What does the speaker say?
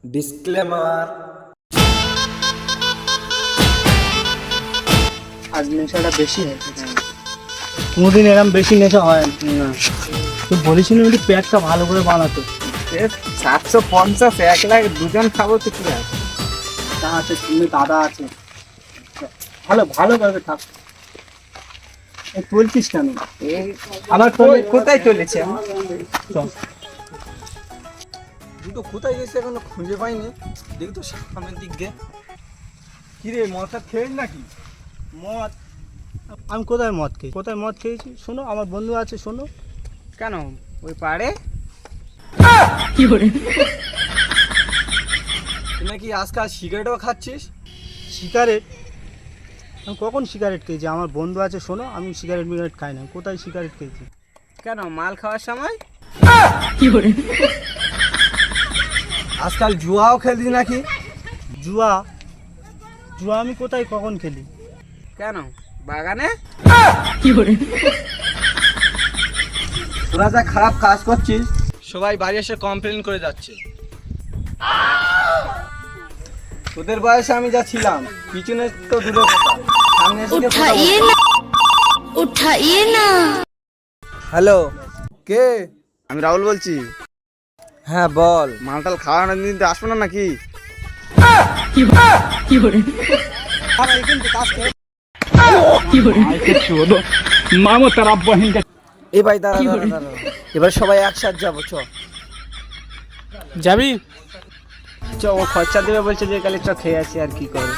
Disclaimer. আজ নেশাটা বেশি হয়েছে, কোনোদিন এরকম বেশি নেশা হয় না। তুই বলেছিলি একটু পেটটা ভালো করে বানাতে। 750 1 লাখ দুজন খাবো তো কি আছে? তা আছে, তুমি দাদা আছে, ভালো ভালো করবে থাক। চলছিস কেন? আমার কোথায় চলেছে? চল। দুটো কোথায় গেছে এখনো খুঁজে পাইনি। দেখি তো সামনের দিক গে। কি রে, মদটা খেয়ে নাকি? মদ? আমি কোথায় মদ খেয়েছি? কোথায় মদ খেয়েছি? শোনো, আমার বন্ধু আছে, শোনো। কেন ওই পাড়ে কি করে? তুই নাকি আজকাল সিগারেটও খাচ্ছিস? সিগারেট? আমি কখন সিগারেট খেয়েছি? আমার বন্ধু আছে, শোনো, আমি সিগারেট মিগারেট খাই না। কোথায় সিগারেট খেয়েছি? কেন মাল খাওয়ার সময়? কি করে? আজকাল জুয়াও খেলছিস নাকি? জুয়া? জুয়া আমি কোথায় কখন খেলি? কেন বাগানে? কি করে? তোরা যা খারাপ কাজ করছিস, সবাই বাড়ি এসে কমপ্লেন করে যাচ্ছে। তোদের বয়সে আমি যা ছিলাম, পিছনে তো দূরে কথা, সামনে এসে কে কথা বলছে? उठाइए ना। হ্যালো, কে? আমি রাহুল বলছি। হ্যাঁ বল। মালটাল খাওয়ানোর দিন তো আসবো না নাকি? এ ভাই দাঁড়া দাঁড়া দাঁড়া, এবার সবাই একসাথে যাবো। যাবি? চ ও খরচা দেবে বলছে যে কালে চ খেয়ে আসি, আর কি করবো।